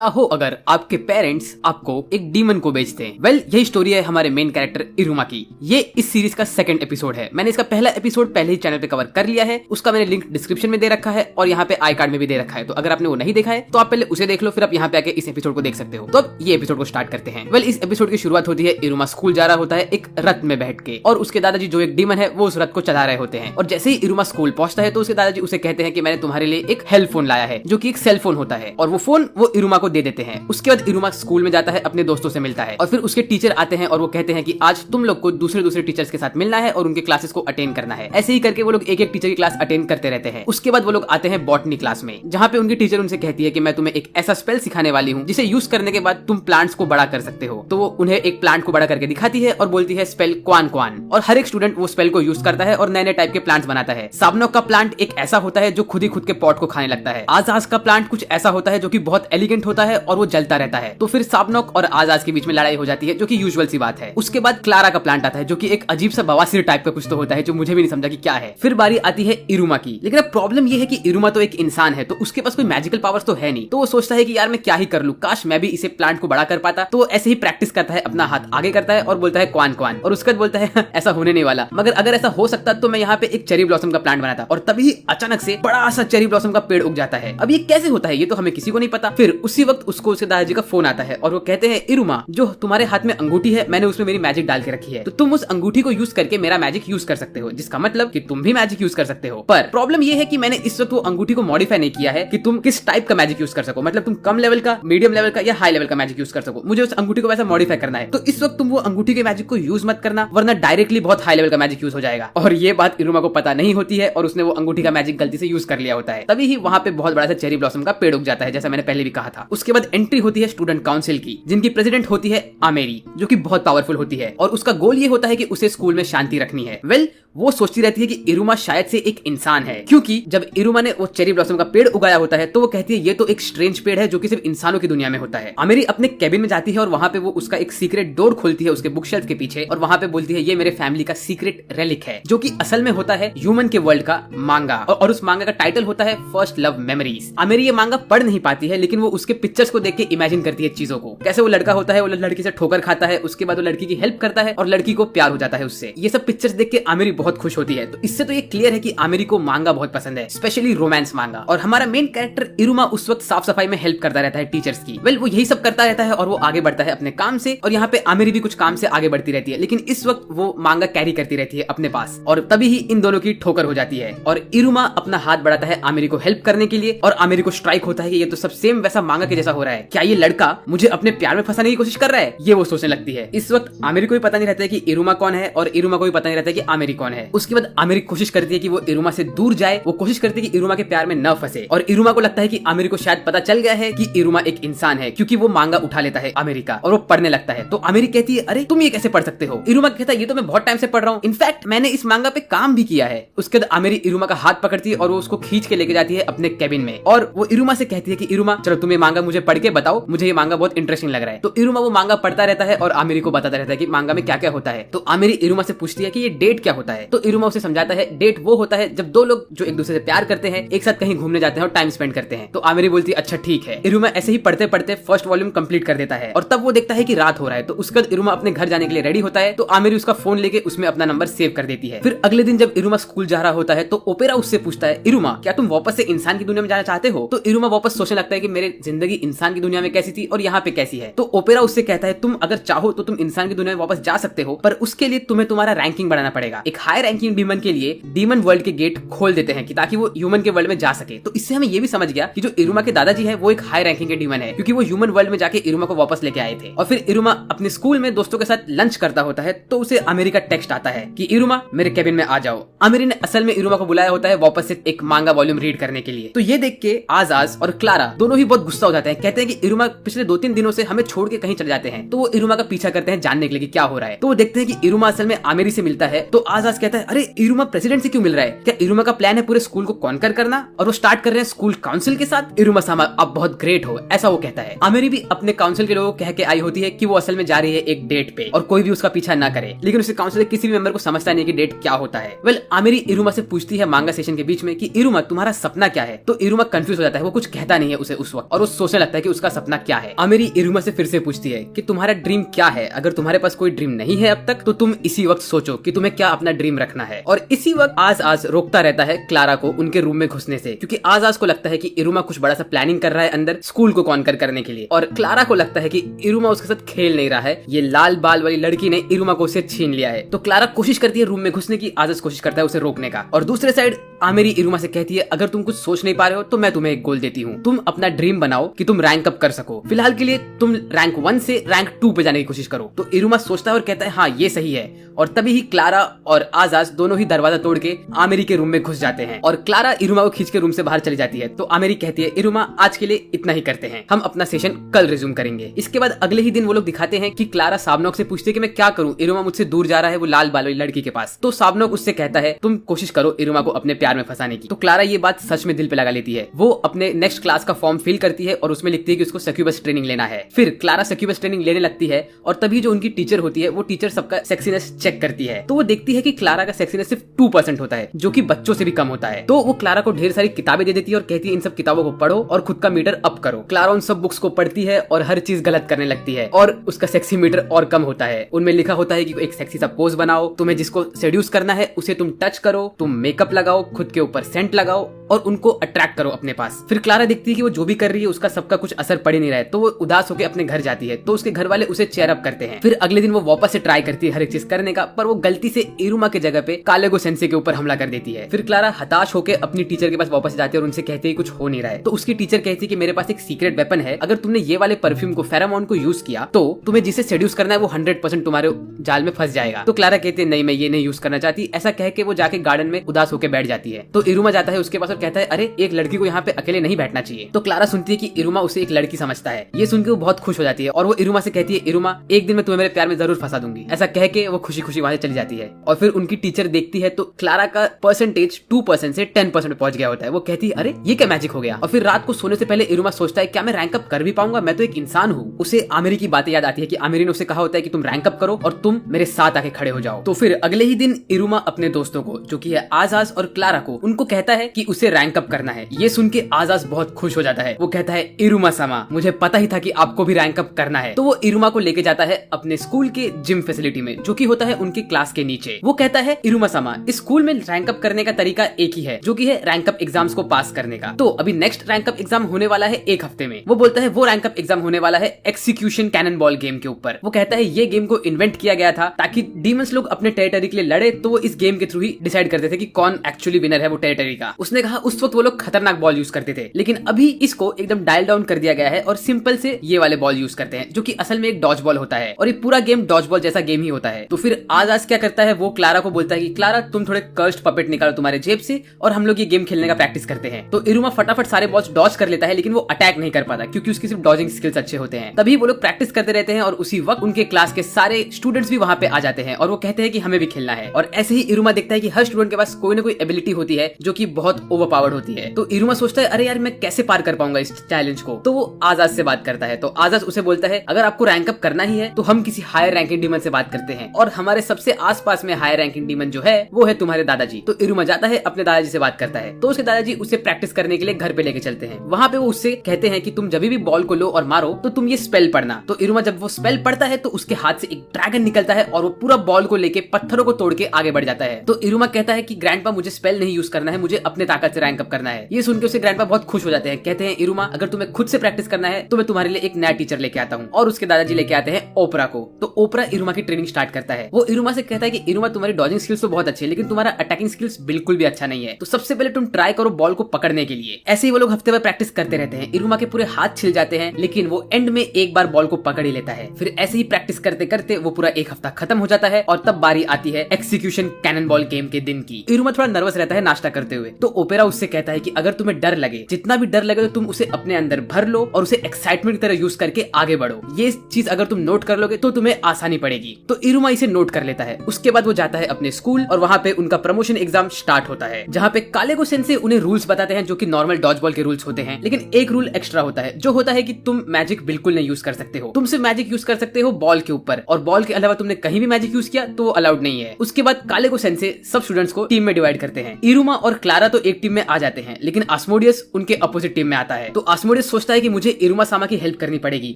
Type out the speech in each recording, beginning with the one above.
हो अगर आपके पेरेंट्स आपको एक डीमन को बेचते हैं। वेल, यही स्टोरी है हमारे मेन कैरेक्टर इरुमा की। ये इस सीरीज का सेकंड एपिसोड है। मैंने इसका पहला एपिसोड पहले ही चैनल पे कवर कर लिया है, उसका मैंने लिंक डिस्क्रिप्शन में दे रखा है और यहाँ पे आई कार्ड में भी दे रखा है। तो अगर आपने वो नहीं देखा है तो आप पहले उसे देख लो, फिर आप यहाँ पे आके इस एपिसोड को देख सकते हो। तो अब ये एपिसोड को स्टार्ट करते हैं। वेल, इस एपिसोड की शुरुआत होती है इरुमा स्कूल जा रहा होता है एक रथ में बैठ के, और उसके दादाजी जो एक डीमन है वो उस रथ को चला रहे होते हैं। और जैसे ही इरुमा स्कूल पहुंचता है तो उसके दादाजी उसे कहते हैं कि मैंने तुम्हारे लिए एक हेल्प फोन लाया है, जो कि एक सेल फोन होता है, और वो फोन वो इरुमा को दे देते हैं। उसके बाद इरुमा स्कूल में जाता है, अपने दोस्तों से मिलता है, और फिर उसके टीचर आते हैं और वो कहते हैं कि आज तुम लोग को दूसरे टीचर्स के साथ मिलना है और उनके क्लासेस को अटेंड करना है। ऐसे ही करके वो लोग एक एक टीचर की क्लास अटेंड करते रहते हैं। उसके बाद वो लोग आते हैं बॉटनी क्लास में, जहाँ पे उनकी टीचर उनसे कहती है कि मैं तुम्हें एक ऐसा स्पेल सिखाने वाली हूँ जिसे यूज करने के बाद तुम प्लांट्स को बड़ा कर सकते हो। तो वो उन्हें एक प्लांट को बड़ा करके दिखाती है और बोलती है स्पेल क्वान क्वान, और हर एक स्टूडेंट वो स्पेल को यूज करता है और नए नए टाइप के प्लांट्स बनाता है। साबनोक का प्लांट एक ऐसा होता है जो खुद ही खुद के पॉट को खाने लगता है। आजाज का प्लांट कुछ ऐसा होता है जो कि बहुत एलिगेंट होता है और वो जलता रहता है। तो फिर साबनोक और आजाज के बीच में लड़ाई हो जाती है, जो कि यूजुअल सी बात है। उसके बाद क्लारा का प्लांट आता है, जो कि एक अजीब सा बवासीर टाइप का कुछ तो होता है, जो मुझे भी नहीं समझा कि क्या है। फिर बारी आती है इरुमा की, लेकिन अब प्रॉब्लम ये है कि इरुमा तो एक इंसान है, तो उसके पास कोई मैजिकल पावर्स तो है नहीं। तो वो सोचता है कि यार मैं क्या ही कर लूं, काश मैं भी इसे प्लांट को बड़ा कर पाता। तो ऐसे ही प्रैक्टिस करता है, अपना हाथ आगे करता है और बोलता है क्वान क्वान, और उसके बाद बोलता है ऐसा होने नहीं वाला, मगर अगर ऐसा हो सकता तो मैं यहाँ पे एक चेरी ब्लॉसम का प्लांट बनाता। और तभी अचानक से बड़ा सा चेरी ब्लॉसम का पेड़ उग जाता है। अब ये कैसे होता है ये तो हमें किसी को नहीं पता। फिर उसी वक्त उसको उसके दादाजी का फोन आता है और वो कहते हैं इरुमा, जो तुम्हारे हाथ में अंगूठी है मैंने उसमें मेरी मैजिक डाल के रखी है, तो तुम उस अंगूठी को यूज करके मेरा मैजिक यूज कर सकते हो, जिसका मतलब कि तुम भी मैजिक यूज कर सकते हो। पर प्रॉब्लम ये है कि मैंने इस वक्त वो अंगूठी को मॉडिफाई नहीं किया है कि तुम किस टाइप का मैजिक यूज कर सको, मतलब तुम कम लेवल का, मीडियम लेवल का या हाई लेवल का मैजिक यूज कर सको। मुझे उस अंगूठी को वैसा मॉडिफाई करना है। तो इस वक्त तुम वो अंगूठी के मैजिक को यूज मत करना, वरना डायरेक्टली बहुत हाई लेवल का मैजिक यूज हो जाएगा। और ये बात इरुमा को पता नहीं होती है और उसने वो अंगूठी का मैजिक गलती से यूज कर लिया होता है। तभी ही वहां पे बहुत बड़ा सा चेरी ब्लॉसम का पेड़ उग जाता है, जैसा मैंने पहले भी कहा था। उसके बाद एंट्री होती है स्टूडेंट काउंसिल की, जिनकी प्रेसिडेंट होती है आमेरी, जो कि बहुत पावरफुल होती है, और उसका गोल ये होता है कि उसे स्कूल में शांति रखनी है। वेल, वो सोचती रहती है कि इरुमा शायद से एक इंसान है, क्योंकि जब इरुमा ने वो चेरी ब्लॉसम का पेड़ उगाया होता है तो वो कहती है ये तो एक स्ट्रेंज पेड़ है जो कि सिर्फ इंसानों की दुनिया में होता है। आमेरी अपने केबिन में जाती है और वहां पे वो उसका एक सीक्रेट डोर खोलती है उसके बुक शेल्फ के पीछे, और वहां पे बोलती है ये मेरे फैमिली का सीक्रेट रेलिक है, जो कि असल में होता है ह्यूमन के वर्ल्ड का मांगा, और उस मांगा का टाइटल होता है फर्स्ट लव मेमोरीज। आमेरी ये मांगा पढ़ नहीं पाती है, लेकिन वो उसके पिक्चर्स को देख के इमेजिन करती है चीजों को, कैसे वो लड़का होता है, वो लड़की से ठोकर खाता है, उसके बाद वो लड़की की हेल्प करता है और लड़की को प्यार हो जाता है उससे। ये सब पिक्चर्स देख के आमेरी बहुत खुश होती है। तो इससे तो ये क्लियर है कि आमेरी को मांगा बहुत पसंद है, स्पेशली रोमांस मांगा। और हमारा मेन कैरेक्टर इरुमा उस वक्त साफ सफाई में हेल्प करता रहता है टीचर्स की। वेल, वो यही सब करता रहता है और वो आगे बढ़ता है अपने काम से, और यहाँ पे आमेरी भी कुछ काम से आगे बढ़ती रहती है, लेकिन इस वक्त वो मांगा कैरी करती रहती है अपने पास, और तभी ही इन दोनों की ठोकर हो जाती है और इरुमा अपना हाथ बढ़ाता है आमेरी को हेल्प करने के लिए, और आमेरी को स्ट्राइक होता है कि ये तो सब सेम वैसा मांगा के जैसा हो रहा है, क्या ये लड़का मुझे अपने प्यार में फंसाने की कोशिश कर रहा है, ये वो सोचने लगती है। इस वक्त आमेरी को भी पता नहीं रहता है कि इरुमा कौन है, और इरुमा को भी पता नहीं रहता है कि आमेरी कौन है। उसके बाद आमेरी कोशिश करती है कि वो इरुमा से दूर जाए, वो कोशिश करती है कि इरुमा के प्यार में न फंसे, और इरुमा को लगता है कि आमेरी को शायद पता चल गया है कि इरुमा एक इंसान है, क्योंकि वो मांगा उठा लेता है आमेरी का और वो पढ़ने लगता है। तो आमेरी कहती है अरे तुम ये कैसे पढ़ सकते हो? इरुमा कहता है ये तो मैं बहुत टाइम से पढ़ रहा हूँ, इनफैक्ट मैंने इस मांगा पे काम भी किया है। उसके बाद आमेरी इरुमा का हाथ पकड़ती है और वो उसको खींच के लेके जाती है अपने केबिन में, और वो इरुमा से कहती है कि इरुमा चलो तुम ये मांगा मुझे पढ़ के बताओ, मुझे ये मांगा बहुत इंटरेस्टिंग लग रहा है। तो इरुमा वो मांगा पढ़ता रहता है और आमेरी को बताता रहता है कि मांगा में क्या क्या होता है। तो आमेरी इरुमा से पूछती है कि ये डेट क्या होता है? तो इरुमा उसे समझाता है डेट वो होता है जब दो लोग जो एक दूसरे से प्यार करते हैं एक साथ कहीं घूमने जाते हैं और टाइम स्पेंड करते हैं। तो आमेरी बोलती है अच्छा ठीक है। इरुमा ऐसे ही पढ़ते पढ़ते फर्स्ट वॉल्यूम कंप्लीट कर देता है, और तब वो देखता है कि रात हो रहा है। तो उसके बाद इरुमा अपने घर जाने के लिए रेडी होता है, तो आमेरी उसका फोन लेके उसमें अपना नंबर सेव कर देती है। फिर अगले दिन जब इरुमा स्कूल जा रहा होता है तो ओपेरा उससे पूछता है इरुमा क्या तुम वापस से इंसान की दुनिया में जाना चाहते हो? तो इरुमा वापस सोचने लगता है कि मेरी जिंदगी इंसान की दुनिया में कैसी थी और यहाँ पे कैसी है। तो ओपेरा उससे कहता है तुम अगर चाहो तो तुम इंसान की दुनिया में वापस जा सकते हो, पर उसके लिए तुम्हें तुम्हारा रैंकिंग बढ़ाना पड़ेगा। एक हाई रैंकिंग डीमन के लिए डीमन वर्ल्ड के गेट खोल देते हैं कि ताकि वो ह्यूमन के वर्ल्ड में जा सके। तो इससे हमें ये भी समझ गया कि जो इरुमा के दादाजी है वो एक हाई रैंकिंग के डीमन है, क्योंकि वो ह्यूमन वर्ल्ड में जाके इरुमा को वापस लेके आए थे। और फिर इरुमा अपने स्कूल में दोस्तों के साथ लंच करता होता है, तो उसे आमेरी का टेक्स्ट आता है कि इरुमा मेरे केबिन में आ जाओ। आमेरी ने असल में इरुमा को बुलाया होता है वापस से एक मांगा वॉल्यूम रीड करने के लिए। तो ये देख के आजाज और क्लारा दोनों ही बहुत गुस्सा हो जाते हैं, कहते हैं कि इरुमा पिछले 2-3 दिनों से हमें छोड़ के कहीं चले जाते हैं। तो वो इरुमा का पीछा करते हैं जानने के लिए कि क्या हो रहा है। तो वो देखते हैं कि इरुमा असल में आमेरी से मिलता है। तो आजाज कहता है अरे इरुमा प्रेसिडेंट से क्यों मिल रहा है? क्या इरुमा का प्लान है पूरे स्कूल को कॉन्कर करना? और वो स्टार्ट कर रहे हैं स्कूल काउंसिल के साथ। इरुमा सामा आप बहुत ग्रेट हो, ऐसा वो कहता है। आमेरी भी अपने काउंसिल के लोगों को कह के आई होती है कि वो असल में जा रही है एक डेट पे और कोई भी उसका पीछा ना करे, लेकिन उसे काउंसिल के किसी भी मेंबर को समझता नहीं कि डेट क्या होता है। वेल, आमेरी इरुमा से पूछती है मांगा सेशन के बीच में कि इरुमा तुम्हारा सपना क्या है? तो इरुमा कंफ्यूज हो जाता है, वो कुछ कहता नहीं है उसे उस वक्त, और वो सोचने लगता है कि उसका सपना क्या है। आमेरी इरुमा से फिर से पूछती है कि तुम्हारा ड्रीम क्या है, अगर तुम्हारे पास कोई ड्रीम नहीं है अब तक तो तुम इसी वक्त सोचो कि तुम्हें क्या अपना ड्रीम रखना है। और इसी वक्त आज रोकता रहता है क्लारा को उनके रूम में घुसने से, क्योंकि आज को लगता है कि इरुमा कुछ बड़ा सा प्लानिंग कर रहा है अंदर स्कूल को कॉन्कर करने के लिए, और क्लारा को लगता है कि इरुमा उसके साथ खेल नहीं रहा है, ये लाल बाल वाली लड़की ने इरुमा को उससे छीन लिया है। तो क्लारा कोशिश करती है रूम में घुसने की, आज कोशिश करता है उसे रोकने का। और दूसरे साइड आमेरी इरुमा से कहती है अगर तुम कुछ सोच नहीं पा रहे हो तो मैं तुम्हें एक गोल देती हूँ, तुम अपना ड्रीम बनाओ कि तुम रैंक अप कर सको, फिलहाल के लिए तुम रैंक 1 से रैंक 2 पे जाने की कोशिश करो। तो इरुमा सोचता है और कहता है हाँ ये सही है, और तभी ही क्लारा और आजाज दोनों ही दरवाजा तोड़ के आमेरी के रूम में घुस जाते हैं, और क्लारा इरुमा को खींच के रूम से बाहर चली जाती है। तो आमेरी कहती है इरुमा आज के लिए इतना ही करते हैं, हम अपना सेशन कल रिज्यूम करेंगे। इसके बाद अगले ही दिन वो लोग दिखाते हैं कि क्लारा साबनोक से पूछती है कि मैं क्या करूं, इरुमा मुझसे दूर जा रहा है वो लाल बाल वाली लड़की के पास। तो साबनोक उससे कहता है तुम कोशिश करो इरुमा को अपने प्यार में फंसाने की। तो क्लारा ये बात सच में दिल पे लगा लेती है, वो अपने नेक्स्ट क्लास का फॉर्म फिल करती है और उसमें लिखती है कि उसको सक्यूबस ट्रेनिंग लेना है। फिर क्लारा सक्यूबस ट्रेनिंग लेने लगती है, और तभी जो उनकी टीचर होती है वो टीचर सबका सेक्सीनेस चेक करती है। तो वो देखती है कि क्लारा का सेक्सीनेस सिर्फ 2% होता है, जो कि बच्चों से भी कम होता है। तो वो क्लारा को ढेर सारी किताबें दे देती है और कहती है इन सब किताबों को पढ़ो और खुद का मीटर अप करो। क्लारा उन सब बुक्स को पढ़ती है और हर चीज गलत करने लगती है, और उसका सेक्सी मीटर और कम होता है। उनमें लिखा होता है कि एक सेक्सी सा पोज बनाओ, तुम्हें जिसको सेड्यूस करना है उसे तुम टच करो, तुम मेकअप लगाओ, खुद के ऊपर सेंट लगाओ और उनको अट्रैक्ट करो अपने पास। फिर क्लारा देखती है कि वो जो भी कर रही है उसका सबका कुछ असर पड़ ही नहीं रहा है, तो वो उदास होकर अपने घर जाती है। तो उसके घर वाले उसे चेयर अप करते हैं। फिर अगले दिन वो वापस से ट्राई करती है हर एक चीज करने का, पर वो गलती से इरुमा के जगह पे कालेगो सेंसे के ऊपर हमला कर देती है। फिर क्लारा हताश होकर अपनी टीचर के पास वापस जाती है और उनसे कहती है कुछ हो नहीं रहा है। तो उसकी टीचर कहती है कि मेरे पास एक सीक्रेट वेपन है, अगर तुमने ये वाले परफ्यूम को फेरामोन को यूज किया तो तुम्हें जिसे सेड्यूस करना है वो 100% तुम्हारे जाल में फंस जाएगा। तो क्लारा कहती है नहीं मैं ये नहीं यूज करना चाहती। ऐसा कह के वो जाके गार्डन में उदास होकर बैठ जाती है। तो इरुमा जाता है उसके पास और कहता है अरे एक लड़की को यहाँ पे अकेले नहीं बैठना चाहिए। तो क्लारा सुनती है कि इरुमा उसे एक लड़की समझता है। ये सुनकर वो बहुत खुश हो जाती है और वो इरुमा से कहती है इरुमा एक दिन मैं तुम्हें मेरे प्यार में जरूर फंसा दूंगी। ऐसा कह के वो खुशी खुशी वहां से चली जाती है। और फिर उनकी टीचर देखती है तो क्लारा का परसेंटेज 2% से 10% पहुंच गया होता है। वो कहती है अरे ये क्या मैजिक हो गया। और फिर रात को सोने से पहले इरुमा सोचता है क्या मैं रैंक अप कर भी पाऊंगा, मैं तो एक इंसान हूँ। उसे आमेरी की बातें याद आती है कि आमेरी ने उसे कहा होता है कि तुम रैंक अप करो और तुम मेरे साथ आके खड़े हो जाओ। तो फिर अगले ही दिन इरुमा अपने दोस्तों को जो कि है आजाज और क्लारा को उनको कहता है कि उसे रैंक अप करना है। ये सुन के आजाज बहुत खुश हो जाता है। वो कहता है इरुमा सामा मुझे पता ही था कि आपको भी रैंक अप करना है। तो वो इरुमा को लेके जाता है अपने स्कूल के जिम फैसिलिटी में जो कि होता है उनके क्लास के नीचे। वो कहता है इरुमा सामा इस स्कूल में रैंक अप करने का तरीका एक ही है जो कि है रैंक अप एग्जाम्स को पास करने का। तो अभी नेक्स्ट रैंक अप एग्जाम होने वाला है एक हफ्ते में। वो बोलता है वो रैंक अप एग्जाम होने वाला है एक्सिक्यूशन कैनन बॉल गेम के ऊपर। वो कहता है ये गेम को इन्वेंट किया गया था ताकि डीमंस लोग अपने टेरिटरी के लिए लड़े, तो वो इस गेम के थ्रू ही डिसाइड करते थे कि कौन एक्चुअली विनर है वो टेरिटरी का। उसने कहा उस वक्त वो लोग खतरनाक बॉल यूज करते थे, लेकिन अभी इसको एकदम डायल डाउन कर दिया गया है और सिंपल से ये वाले बॉल यूज करते हैं जो कि असल में एक डॉज बॉल होता है और ये पूरा गेम डॉज बॉल जैसा गेम ही होता है। तो फिर आजाज क्या करता है वो क्लारा को बोलता है कि क्लारा तुम थोड़े कर्स्ड पपेट निकालो तुम्हारे जेब से और हम लोग ये गेम खेलने का प्रैक्टिस करते हैं। तो इरुमा फटाफट सारे बॉल्स डॉज कर लेता है लेकिन वो अटैक नहीं कर पाता क्योंकि उसकी सिर्फ डॉजिंग स्किल्स अच्छे होते हैं। तभी वो लोग प्रैक्टिस करते रहते हैं और उसी वक्त उनके क्लास के सारे स्टूडेंट्स भी वहां पे आ जाते हैं और वो कहते हैं कि हमें भी खेलना है। और ऐसे ही इरुमा देखता है कि हर स्टूडेंट के पास कोई ना कोई एबिलिटी होती है जो कि बहुत ओवरपावर्ड होती है। तो इरुमा सोचता है अरे यार मैं कैसे पार कर पाऊंगा इस चैलेंज को। तो वो आजाद से बात करता है। तो आजाद उसे बोलता है अगर आपको रैंक अप करना ही है तो हम किसी हायर रैंकिंग डीमन से बात करते हैं और हमारे सबसे आसपास में हायर रैंकिंग डीमन जो है वो है तुम्हारे दादाजी। तो इरुमा जाता है अपने दादाजी से बात करता है। तो उसके दादाजी उसे प्रैक्टिस करने के लिए घर पे लेके चलते हैं। वहां पे वो उससे कहते हैं कि तुम जब भी बॉल को लो और मारो तो तुम ये स्पेल पढ़ना। तो इरुमा जब वो स्पेल पढ़ता है तो उसके हाथ से एक ड्रैगन निकलता है और वो पूरा बॉल को लेके पत्थरों को तोड़ के आगे बढ़ जाता है। तो इरुमा कहता है कि ग्रैंडपा मुझे स्पेल नहीं यूज करना है, मुझे अपने ताकत से रैंक अप करना है। ये सुनकर उसे ग्रैंडपा बहुत खुश हो जाते हैं। कहते हैं इरुमा अगर तुम्हें खुद से प्रैक्टिस करना है तो मैं तुम्हारे लिए एक नया टीचर लेके आता हूँ। और उसके दादाजी लेके आते हैं ओपरा को। तो ओपरा इरुमा की ट्रेनिंग स्टार्ट करता है। वो इरुमा से कहता है कि इरुमा तुम्हारी डॉजिंग स्किल्स तो बहुत अच्छी है लेकिन तुम्हारा अटैकिंग स्किल्स बिल्कुल भी अच्छा नहीं है, तो सबसे पहले तुम ट्राई करो बॉल को पकड़ने के लिए। ऐसे ही वो लोग हफ्ते भर प्रैक्टिस करते रहते हैं। इरुमा के पूरे हाथ छिल जाते हैं लेकिन वो एंड में एक बार बॉल को पकड़ ही लेता है। फिर ऐसे ही प्रैक्टिस करते करते वो पूरा एक हफ्ता खत्म हो जाता है और तब बारी आती है एक्सिक्यूशन कैनन बॉल गेम के दिन की। इरुमा थोड़ा नर्वस रहता है नाश्ता करते हुए। तो ओपेरा उससे कहता है कि अगर तुम्हें डर लगे, जितना भी डर लगे, तो तुम उसे अपने अंदर भर लो और उसे एक्साइटमेंट की तरह यूज करके आगे बढ़ो। ये चीज अगर तुम नोट कर लोगे तो तुम्हें आसानी पड़ेगी। तो इरुमा इसे नोट कर लेता है। उसके बाद वो जाता है अपने स्कूल और वहाँ पे उनका प्रमोशन एग्जाम स्टार्ट होता है जहाँ पे कालेगो सेंसे उन्हें रूल्स बताते हैं जो कि नॉर्मल डॉज बॉल के रूल्स होते हैं, लेकिन एक रूल एक्स्ट्रा होता है जो होता है कि तुम मैजिक बिल्कुल नहीं यूज कर सकते हो। तुम सिर्फ मैजिक यूज कर सकते हो बॉल के ऊपर और बॉल के अलावा तुमने कहीं भी मैजिक यूज किया तो वो अलाउड नहीं है। उसके बाद कालेगो सेंसे सब स्टूडेंट्स को टीम में डिवाइड करते हैं। इरुमा और क्लारा तो एक टीम टीम में आ जाते हैं, लेकिन आस्मोडियस उनके अपोजिट टीम में आता है। तो आस्मोडियस सोचता है कि मुझे इरुमा सामा की हेल्प करनी पड़ेगी,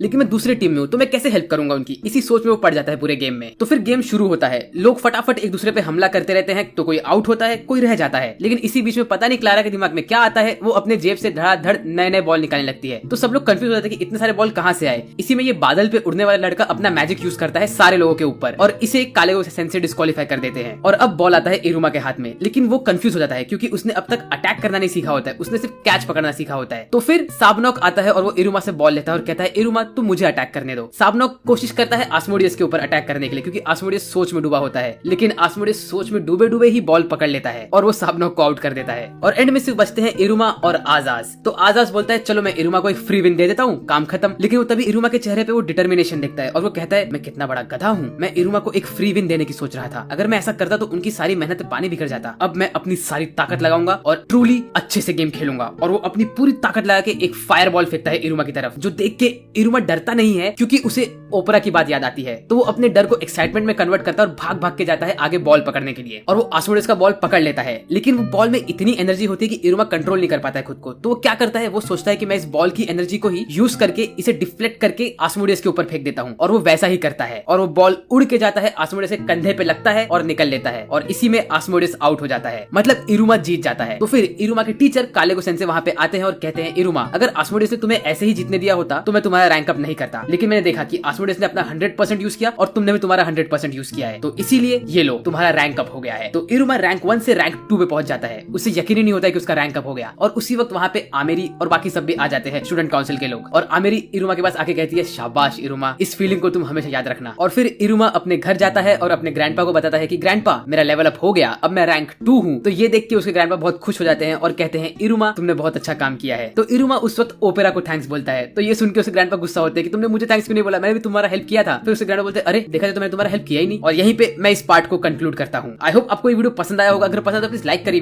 लेकिन मैं दूसरी टीम में हूँ तो मैं कैसे हेल्प करूंगा उनकी। इसी सोच में वो पड़ जाता है पूरे गेम में। तो फिर गेम शुरू होता है, लोग फटाफट एक दूसरे पे हमला करते रहते हैं, तो कोई आउट होता है, कोई रह जाता है। लेकिन इसी बीच में पता नहीं क्लारा के दिमाग में क्या आता है, वो अपने जेब से धड़ाधड़ नए नए बॉल निकालने लगती है। तो सब लोग कंफ्यूज हो जाते हैं कि इतने सारे बॉल कहाँ से आए। इसी में ये बादल पे उड़ने वाला लड़का अपना मैजिक यूज करता है सारे लोगों के ऊपर, और इसे काले से डिस्क्वालीफाई कर देते हैं। और अब बॉल आता है इरुमा के हाथ में, लेकिन वो कंफ्यूज हो जाता है क्योंकि उसने अब तक अटैक करना नहीं सीखा होता है, उसने सिर्फ कैच पकड़ना सीखा होता है। तो फिर साबनॉक आता है और वो इरुमा से बॉल लेता है और कहता है इरुमा तुम मुझे अटैक करने दो। साबनॉक कोशिश करता है आस्मोडियस के ऊपर अटैक करने के लिए, क्योंकि आस्मोडियस सोच में डूबा होता है, लेकिन आस्मोडियस सोच में डूबे डूबे ही बॉल पकड़ लेता है और वो साबनॉक को आउट कर देता है। और एंड में सिर्फ बचते हैं इरुमा और आजाज। तो आजाज बोलता है चलो मैं इरुमा को एक फ्री विन दे देता हूँ, काम खत्म। लेकिन वो तभी इरुमा के चेहरे पे वो डिटर्मिनेशन दिखता है और वो कहता है मैं कितना बड़ा गधा हूँ, मैं इरुमा को एक फ्री विन देने की सोच रहा था। अगर मैं ऐसा करता तो उनकी सारी मेहनत पानी बिखर जाता। अब मैं अपनी सारी ताकत लगाऊंगा और ट्रूली अच्छे से गेम खेलूंगा। और वो अपनी पूरी ताकत लगा के एक फायर बॉल फेंकता है इरुमा की तरफ, जो देख के इरुमा डरता नहीं है क्योंकि उसे ओपरा की बात याद आती है। तो वो अपने डर को एक्साइटमेंट में कन्वर्ट करता है और भाग भाग के जाता है आगे बॉल पकड़ने के लिए। और वो आस्मोडियस का बॉल पकड़ लेता है, लेकिन वो बॉल में इतनी एनर्जी होती है कि इरुमा कंट्रोल नहीं कर पाता है खुद को। तो वो क्या करता है, वो सोचता है कि मैं इस बॉल की एनर्जी को ही यूज करके इसे डिफ्लेक्ट करके आस्मोडियस के ऊपर फेंक देता हूँ। और वो वैसा ही करता है और वो बॉल उड़ के जाता है, आस्मोडियस के कंधे पे लगता है और निकल लेता है। और इसी में आस्मोडियस आउट हो जाता है, मतलब इरुमा जीत जाता है। तो फिर इरुमा के टीचर कालेगो सेंसे वहां पे आते हैं और कहते हैं इरुमा अगर आस्मोडियस ने तुम्हें ऐसे ही जीतने दिया होता तो मैं तुम्हारा रैंक अप नहीं करता, लेकिन मैंने देखा कि आस्मोडियस ने अपना 100% यूज किया और तुमने भी तुम्हारा 100% यूज किया है, तो इसीलिए ये लो तुम्हारा रैंक अप हो गया है। तो इरुमा रैंक 1 से रैंक 2 पे पहुंच जाता है। उसे यकीन ही नहीं होता है कि उसका रैंक अप हो गया। और उसी वक्त वहां पे आमेरी और बाकी सब भी आ जाते हैं, स्टूडेंट काउंसिल के लोग। और आमेरी इरुमा के पास आके कहती है शाबाश इरुमा, इस फीलिंग को तुम हमेशा याद रखना। और फिर इरुमा अपने घर जाता है और अपने ग्रैंडपा को बताता है कि ग्रैंडपा मेरा लेवल अप हो गया, अब मैं रैंक 2 हूँ। तो ये देख के उसके ग्रैंडपा बहुत खुश हो जाते हैं और कहते हैं इरुमा तुमने बहुत अच्छा काम किया है। तो इरुमा उस वक्त ओपेरा को थैंक्स बोलता है। तो ये सुन के उसके ग्रैंडपा गुस्सा होते हैं कि तुमने मुझे थैंक्स क्यों नहीं बोला, मैंने भी तुम्हारा हेल्प किया था। फिर उसके ग्रैंडपा बोलते हैं अरे देखा जाए तो मैंने तुम्हारा हेल्प किया ही नहीं। और यहीं पे मैं इस पार्ट को कंक्लूड करता हूँ। आई होप आपको ये वीडियो पसंद आया होगा। अगर पसंद है तो प्लीज लाइक करिए।